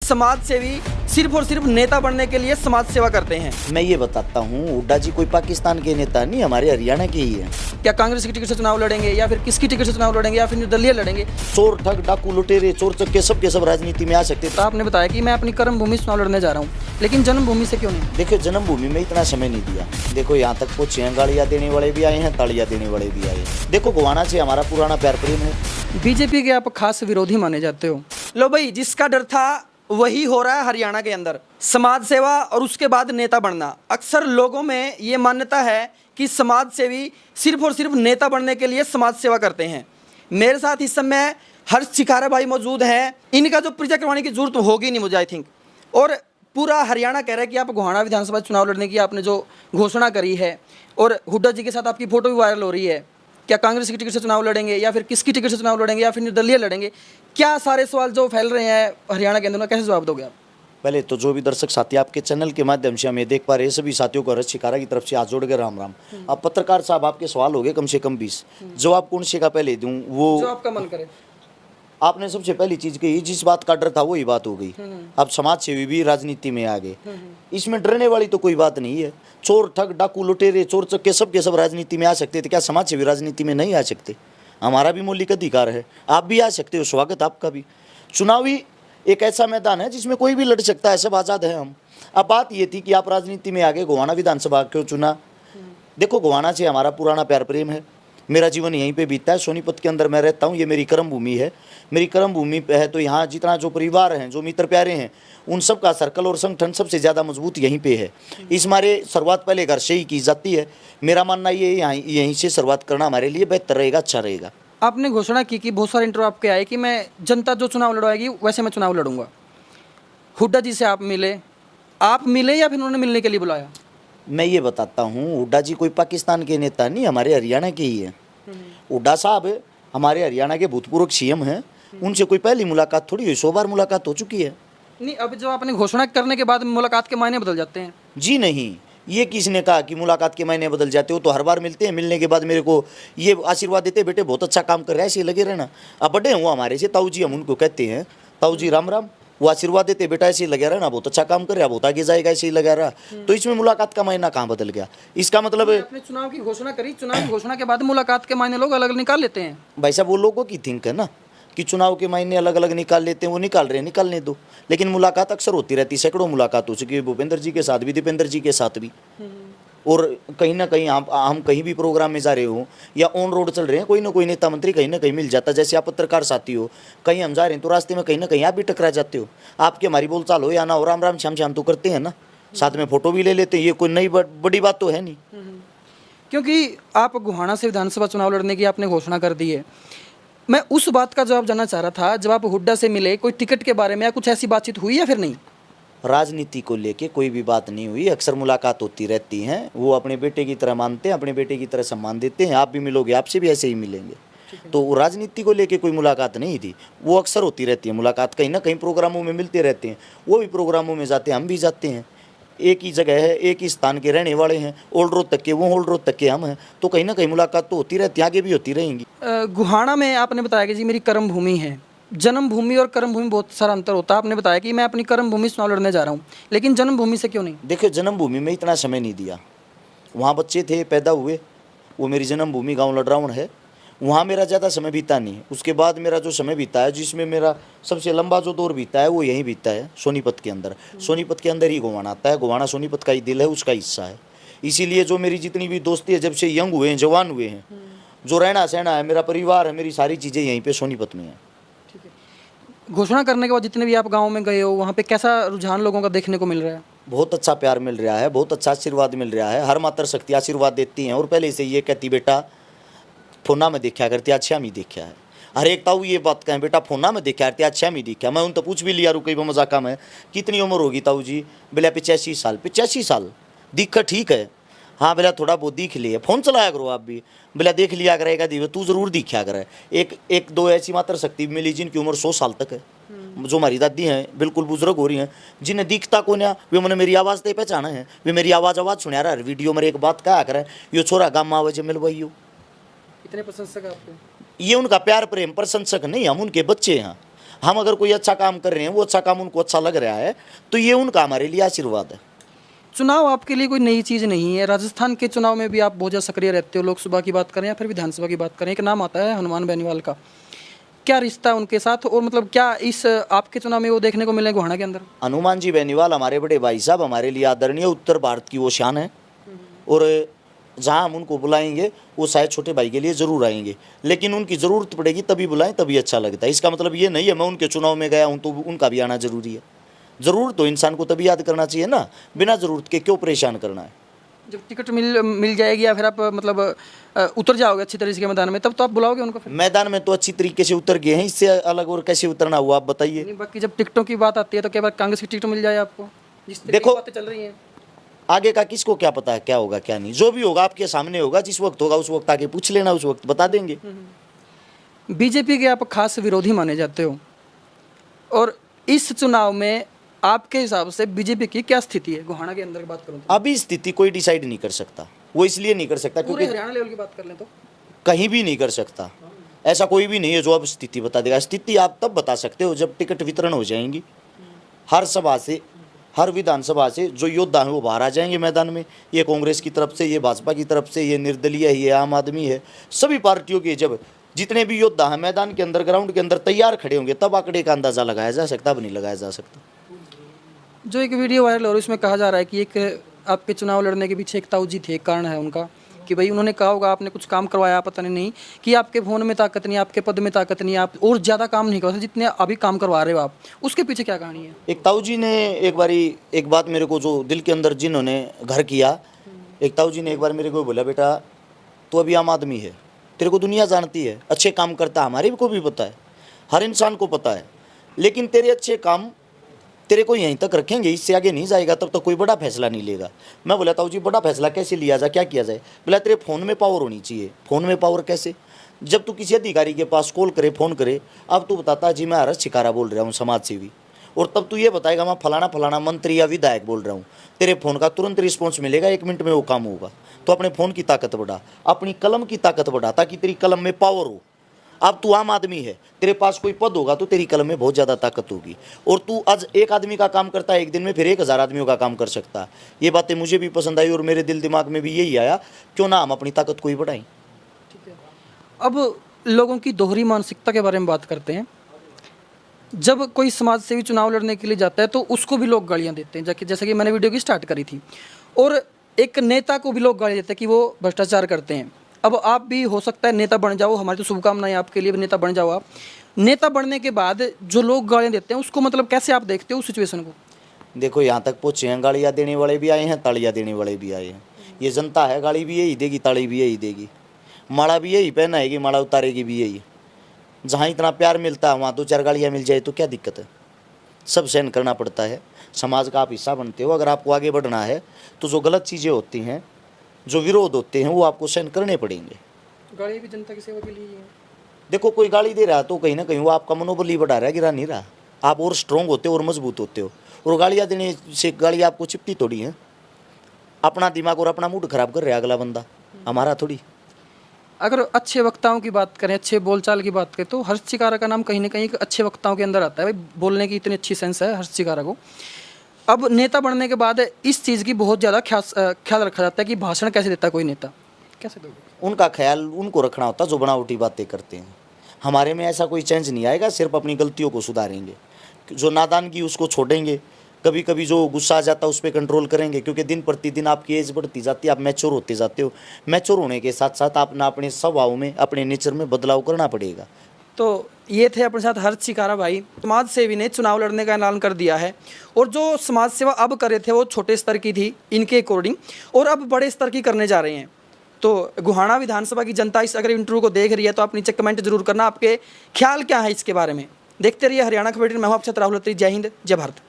समाज सेवी सिर्फ और सिर्फ नेता बनने के लिए समाज सेवा करते हैं। मैं ये बताता हूँ, हुड्डा जी कोई पाकिस्तान के नेता नहीं, हमारे हरियाणा के ही है। क्या कांग्रेस की टिकट से चुनाव लड़ेंगे या फिर किसकी टिकट से चुनाव लड़ेंगे या फिर निर्दलीय लड़ेंगे? चोर ठग डाकू लुटेरे चोर चक्के सबके सब राजनीति में आ सकते तो आपने बताया कि मैं अपनी कर्म भूमि से चुनाव लड़ने जा रहा हूँ, लेकिन जन्मभूमि से क्यों नहीं? देखो, जन्मभूमि में इतना समय नहीं दिया। देखो, यहाँ तक पहुंचे हैं, गालियाँ देने वाले भी आए हैं, तालियां देने वाले भी आए हैं। देखो, गोवाना से हमारा पुराना प्यार प्रेम है। बीजेपी के आप खास विरोधी माने जाते हो। लो भाई, जिसका डर था वही हो रहा है हरियाणा के अंदर। समाज सेवा और उसके बाद नेता बनना। अक्सर लोगों में ये मान्यता है कि समाज सेवी सिर्फ और सिर्फ नेता बनने के लिए समाज सेवा करते हैं। मेरे साथ इस समय हर्ष चिखारा भाई मौजूद हैं। इनका जो परिचय करवाने की जरूरत होगी नहीं मुझे, आई थिंक। और पूरा हरियाणा कह रहा है कि आप गोहाना विधानसभा चुनाव लड़ने की आपने जो घोषणा करी है, और हुड्डा जी के साथ आपकी फोटो भी वायरल हो रही है। क्या कांग्रेस की टिकट से चुनाव लड़ेंगे या फिर किसकी टिकट से चुनाव लड़ेंगे या फिर निर्दलीय लड़ेंगे? क्या सारे सवाल जो फैल रहे हैं हरियाणा के अंदर, कैसे जवाब दोगे आप? पहले तो जो भी दर्शक साथी आपके चैनल के माध्यम से हमें देख पा रहे हैं, सभी साथियों को हर्ष चिखारा की तरफ से हाथ जोड़ के राम राम। अब पत्रकार साहब, आपके सवाल हो गए कम से कम 20। जवाब कौन से का पहले दूं? वो जो आपका मन करे। आपने सबसे पहली चीज कही, जिस बात का डर था वही बात हो गई। अब समाज सेवी भी राजनीति में आ गए। इसमें डरने वाली तो कोई बात नहीं है। चोर ठग डाकू लुटेरे चोर चक्के सबके सब राजनीति में आ सकते थे, क्या समाज सेवी राजनीति में नहीं आ सकते? हमारा भी मौलिक अधिकार है, आप भी आ सकते हो, स्वागत आपका भी। चुनावी एक ऐसा मैदान है जिसमें कोई भी लड़ सकता है, सब आज़ाद है हम। अब बात ये थी कि आप राजनीति में आगे गोवाना विधानसभा क्यों चुना? देखो, गोवाना से हमारा पुराना प्यार प्रेम है। मेरा जीवन यहीं पे बीतता है, सोनीपत के अंदर मैं रहता हूँ। ये मेरी कर्म भूमि है। मेरी कर्म भूमि पे है तो यहाँ जितना जो परिवार हैं, जो मित्र प्यारे हैं, उन सब का सर्कल और संगठन सबसे ज़्यादा मजबूत यहीं पे है। इस मारे शुरुआत पहले घर से ही की जाती है। मेरा मानना ये यहीं से शुरुआत करना हमारे लिए बेहतर रहेगा, अच्छा रहेगा। आपने घोषणा की कि बहुत सारे इंटरव्यू आपके आए कि मैं जनता जो चुनाव लड़वाएगी वैसे मैं चुनाव लड़ूंगा। हुड्डा जी से आप मिले या फिर उन्होंने मिलने के लिए बुलाया? मैं ये बताता हूँ, हुड्डा जी कोई पाकिस्तान के नेता नहीं, हमारे हरियाणा के ही है। हुड्डा साहब हमारे हरियाणा के भूतपूर्व सीएम हैं। उनसे कोई पहली मुलाकात थोड़ी हुई, 100 बार मुलाकात हो चुकी है। नहीं, अब जब आपने घोषणा करने के बाद मुलाकात के मायने बदल जाते हैं? जी नहीं, ये किसने कहा कि मुलाकात के मायने बदल जाते हो? तो हर बार मिलते हैं, मिलने के बाद मेरे को ये आशीर्वाद देते, बेटे बहुत अच्छा काम कर रहा है, ऐसे लगे रहना। अब बड़े हैं वो हमारे से, ताऊ जी हम उनको कहते हैं, ताऊ जी राम राम। वो आशीर्वाद देते, बेटा ऐसे ही लगा रहना, बहुत अच्छा काम कर रहा है, बहुत आगे जाएगा, ऐसे ही लगा रहा। तो इसमें मुलाकात का मायना कहाँ बदल गया? इसका मतलब आपने चुनाव की घोषणा करी, चुनाव की घोषणा के बाद मुलाकात के मायने लोग अलग निकाल लेते हैं। भाई साहब, वो लोगों की थिंक है ना कि चुनाव के मायने अलग अलग निकाल लेते हैं, वो निकाल रहे हैं, निकालने दो। लेकिन मुलाकात अक्सर होती रहती, सैकड़ों मुलाकात हो चुकी है, भूपेंद्र जी के साथ भी, दीपेंद्र जी के साथ भी। और कहीं ना कहीं हम कहीं भी प्रोग्राम में जा रहे हो या ऑन रोड चल रहे हैं, कोई ना कोई नेता मंत्री कहीं ना कहीं मिल जाता है। जैसे आप पत्रकार साथी हो, कहीं हम जा रहे हैं तो रास्ते में कहीं ना कहीं आप भी टकरा जाते हो। आपकी हमारी बोलचाल हो या ना हो, राम राम श्याम श्याम तो करते हैं ना, साथ में फोटो भी ले लेते हैं। ये कोई नई बड़ी बात तो है नहीं। क्योंकि आप गोहाना से विधानसभा चुनाव लड़ने की आपने घोषणा कर दी है। मैं उस बात का जवाब जानना चाह रहा था, जब आप हुड्डा से मिले, कोई टिकट के बारे में या कुछ ऐसी बातचीत हुई या फिर नहीं? राजनीति को लेके कोई भी बात नहीं हुई। अक्सर मुलाकात होती रहती हैं, वो अपने बेटे की तरह मानते हैं, अपने बेटे की तरह सम्मान देते हैं। आप भी मिलोगे, आपसे भी ऐसे ही मिलेंगे। तो राजनीति को लेके कोई मुलाकात नहीं थी, वो अक्सर होती रहती है मुलाकात। कहीं ना कहीं प्रोग्रामों में मिलते रहते हैं, वो भी प्रोग्रामों में जाते हैं, हम भी जाते हैं। एक ही जगह है, एक ही स्थान के रहने वाले हैं, ओल्ड रोड तक के वो, ओल्ड रोड तक के हम हैं, तो कहीं ना कहीं मुलाकात तो होती रहती है, आगे भी होती रहेंगी। गोहाना में आपने बताया कि जी मेरी कर्म भूमि है। जन्मभूमि और कर्मभूमि बहुत सारा अंतर होता है। आपने बताया कि मैं अपनी कर्मभूमि से चुनाव लड़ने जा रहा हूँ, लेकिन जन्मभूमि से क्यों नहीं? देखिए, जन्मभूमि में इतना समय नहीं दिया। वहाँ बच्चे थे, पैदा हुए, वो मेरी जन्मभूमि गाँव लडरावण है, वहाँ मेरा ज़्यादा समय बीता नहीं। उसके बाद मेरा जो समय बीता है, जिसमें मेरा सबसे लंबा जो दौर बीता है, वो यहीं बीता है, सोनीपत के अंदर। सोनीपत के अंदर ही गोवाना आता है। गोवाना सोनीपत का ही दिल है, उसका हिस्सा है। इसीलिए जो मेरी जितनी भी दोस्ती है, जब से यंग हुए हैं, जवान हुए हैं, जो रहना सहना है, मेरा परिवार है, मेरी सारी चीज़ें यहीं पे सोनीपत में है। ठीक है। घोषणा करने के बाद जितने भी आप गाँव में गए हो, वहाँ पे कैसा रुझान लोगों का देखने को मिल रहा है? बहुत अच्छा प्यार मिल रहा है, बहुत अच्छा आशीर्वाद मिल रहा है। हर मातर शक्ति आशीर्वाद देती हैं और पहले से ये कहती, बेटा फोना में देखा करती, अच्छा मी देखा है। हर एक ताऊ ये बात कहें, बेटा फोना में देखा करती, अच्छा मी देखा। मैं उन तो पूछ भी लिया, रुकई वो मजाका में, कितनी उम्र होगी ताऊ जी? बोला 85 साल। 85 साल दिखा ठीक है। हाँ बोला, थोड़ा बहुत दिख लिया, फ़ोन चलाया करो आप भी। बोला देख लिया करेगा दी, तू ज़रूर दिखा करे। एक दो ऐसी मात्र शक्ति मिली जिनकी उम्र 100 साल तक है, जो हमारी दादी हैं, बिल्कुल बुजुर्ग हो रही हैं, जिन्हें दिखता को ना, वे मैंने मेरी आवाज़ तो पहचाना है, वे मेरी आवाज़ सुना रहा है वीडियो में। एक बात कहा करे, यो छोरा गाँव में आवाज मिलवाई हो। इतने प्रशंसक आपको? ये उनका प्यार प्रेम, प्रशंसक नहीं, हम उनके बच्चे हैं। हम अगर कोई अच्छा काम कर रहे हैं, वो अच्छा काम उनको अच्छा लग रहा है, तो ये उनका हमारे लिए आशीर्वाद है। चुनाव आपके लिए कोई नई चीज़ नहीं है। राजस्थान के चुनाव में भी आप बहुत ज़्यादा सक्रिय रहते हो। लोकसभा की बात करें या फिर विधानसभा की बात करें, एक नाम आता है हनुमान बेनीवाल का। क्या रिश्ता है उनके साथ, और मतलब क्या इस आपके चुनाव में वो देखने को मिले गोहाना के अंदर? हनुमान जी बेनीवाल हमारे बड़े भाई साहब, हमारे लिए आदरणीय, उत्तर भारत की वो शान है। और जहाँ हम उनको बुलाएंगे वो शायद छोटे भाई के लिए ज़रूर आएंगे, लेकिन उनकी ज़रूरत पड़ेगी तभी बुलाएं, तभी अच्छा लगता है। इसका मतलब ये नहीं है मैं उनके चुनाव में गया हूँ तो उनका भी आना ज़रूरी है। ज़रूर तो इंसान को तभी याद करना चाहिए ना, बिना ज़रूरत के क्यों परेशान करना है। जब टिकट मिल जाएगी या फिर आप मतलब उतर जाओगे अच्छी तरीके के मैदान में, तब तो आप बुलाओगे उनको फिर? मैदान में तो अच्छी तरीके से उतर गए हैं, इससे अलग और कैसे उतरना हुआ आप बताइए। नहीं, बाकी जब टिकटों की बात आती है तो क्या बात कांग्रेस की टिकट मिल जाए आपको? जिस तरीके देखो, की बातें चल रही हैं। आगे का किसको क्या पता है क्या होगा क्या नहीं। जो भी होगा आपके सामने होगा, जिस वक्त होगा उस वक्त आके पूछ लेना, उस वक्त बता देंगे। बीजेपी के आप खास विरोधी माने जाते हो, और इस चुनाव में आपके हिसाब से बीजेपी की क्या स्थिति है गोहाना के अंदर की बात करूं तो? अभी स्थिति कोई डिसाइड नहीं कर सकता। वो इसलिए नहीं कर सकता पूरे क्योंकि हरियाणा लेवल की बात कर लें तो कहीं भी नहीं कर सकता। ऐसा कोई भी नहीं है जो अब स्थिति बता देगा। स्थिति आप तब बता सकते हो जब टिकट वितरण हो जाएंगी। हर सभा से, हर विधानसभा से जो योद्धा हैं वो बाहर आ जाएंगे मैदान में। ये कांग्रेस की तरफ से, ये भाजपा की तरफ से, ये निर्दलीय है, ये आम आदमी है, सभी पार्टियों के जब जितने भी योद्धा हैं मैदान के अंदर, ग्राउंड के अंदर तैयार खड़े होंगे, तब आंकड़े का अंदाजा लगाया जा सकता। अब नहीं लगाया जा सकता। जो एक वीडियो वायरल हो रही है उसमें कहा जा रहा है कि एक आपके चुनाव लड़ने के पीछे एक ताऊजी थे, एक कारण है उनका कि भाई उन्होंने कहा होगा आपने कुछ काम करवाया, पता नहीं कि आपके फोन में ताकत नहीं, आपके पद में ताकत नहीं, आप और ज़्यादा काम नहीं कर सकते जितने अभी काम करवा रहे हो आप। उसके पीछे क्या कहानी है? एक ताऊ जी ने एक बात मेरे को जो दिल के अंदर जिन्होंने घर किया, एक ताऊ जी ने एक बार मेरे को बोला, बेटा तू अभी आम आदमी है, तेरे को दुनिया जानती है, अच्छे काम करता है, हमारे को भी पता है, हर इंसान को पता है, लेकिन तेरे अच्छे काम तेरे को यहीं तक रखेंगे, इससे आगे नहीं जाएगा, तब तक कोई बड़ा फैसला नहीं लेगा। मैं बोला ताऊ जी बड़ा फैसला कैसे लिया जाए, क्या किया जाए? बोला तेरे फ़ोन में पावर होनी चाहिए। फ़ोन में पावर कैसे? जब तू किसी अधिकारी के पास कॉल करे, फ़ोन करे, अब तू बताता जी मैं हरस शिकारा बोल रहा हूँ, समाज सेवी, और तब तू ये बताएगा मैं फलाना फलाना मंत्री या विधायक बोल रहा हूँ, तेरे फ़ोन का तुरंत रिस्पॉन्स मिलेगा, 1 मिनट में वो काम होगा। तो अपने फ़ोन की ताकत बढ़ा, अपनी कलम की ताकत बढ़ा, ताकि तेरी कलम में पावर हो। अब तू आम आदमी है, तेरे पास कोई पद होगा तो तेरी कलम में बहुत ज़्यादा ताकत होगी, और तू आज एक आदमी का काम करता है, एक दिन में फिर 1000 आदमियों का काम कर सकता है। ये बातें मुझे भी पसंद आई और मेरे दिल दिमाग में भी यही आया, क्यों ना हम अपनी ताकत को ही बढ़ाएं। ठीक है, अब लोगों की दोहरी मानसिकता के बारे में बात करते हैं। जब कोई समाज सेवी चुनाव लड़ने के लिए जाता है तो उसको भी लोग गालियाँ देते हैं, जैसे कि मैंने वीडियो की स्टार्ट करी थी, और एक नेता को भी लोग गाली देते हैं कि वो भ्रष्टाचार करते हैं। अब आप भी हो सकता है नेता बन जाओ, हमारी तो शुभकामनाएं आपके लिए भी, नेता बन जाओ आप। नेता बनने के बाद जो लोग गालियाँ देते हैं उसको मतलब कैसे आप देखते हो उस सिचुएशन को? देखो यहाँ तक पहुँचे हैं, गालियाँ देने वाले भी आए हैं, तालियाँ देने वाले भी आए हैं। ये जनता है, गाली भी यही देगी, ताली भी यही देगी, माड़ा भी यही पहनाएगी, माड़ा उतारेगी भी यही। जहाँ इतना प्यार मिलता है वहाँ 2-4 गालियाँ मिल जाए तो क्या दिक्कत है? सब सहन करना पड़ता है। समाज का आप हिस्सा बनते हो, अगर आपको आगे बढ़ना है तो जो गलत चीज़ें होती हैं, जो विरोध होते हैं, वो आपको सहन करने पड़ेंगे। गाली भी जनता की सेवा के लिए ही है। देखो कोई गाली दे रहा है तो कहीं ना कहीं वो आपका मनोबल ही बढ़ा रहा है, गिरा नहीं रहा। आप और स्ट्रॉन्ग होते हो और मजबूत होते हो, और गालियाँ देने से गाली आपको चिपटी थोड़ी है। अपना दिमाग और अपना मूड खराब कर रहा है अगला बंदा, हमारा थोड़ी। अगर अच्छे वक्ताओं की बात करें, अच्छे बोलचाल की बात करें, तो हर्ष चिकारा का नाम कहीं ना कहीं अच्छे वक्ताओं के अंदर आता है। भाई बोलने की इतनी अच्छी सेंस है हर्ष चिकारा को। अब नेता बनने के बाद इस चीज़ की बहुत ज़्यादा ख्याल रखा जाता है कि भाषण कैसे देता है कोई नेता, कैसे दोगे? उनका ख्याल उनको रखना होता जो बनावटी बातें करते हैं। हमारे में ऐसा कोई चेंज नहीं आएगा, सिर्फ अपनी गलतियों को सुधारेंगे। जो नादानगी उसको छोड़ेंगे, कभी कभी जो गुस्सा आ जाता है उस पर कंट्रोल करेंगे, क्योंकि दिन प्रतिदिन आपकी एज बढ़ती जाती है, आप मैच्योर होते जाते हो। मैच्योर होने के साथ साथ आप ना अपने स्वभाव में, अपने नेचर में बदलाव करना पड़ेगा। तो ये थे अपने साथ हर्ष चिकारा भाई। समाज सेवी ने चुनाव लड़ने का ऐलान कर दिया है, और जो समाज सेवा अब कर रहे थे वो छोटे स्तर की थी इनके अकॉर्डिंग, और अब बड़े स्तर की करने जा रहे हैं। तो गोहाना विधानसभा की जनता इस अगर इंटरव्यू को देख रही है तो आप नीचे कमेंट जरूर करना, आपके ख्याल क्या है इसके बारे में। देखते रहिए हरियाणा खबर। मैं हूं आपके साथ राहुल अत्री। जय हिंद, जय भारत।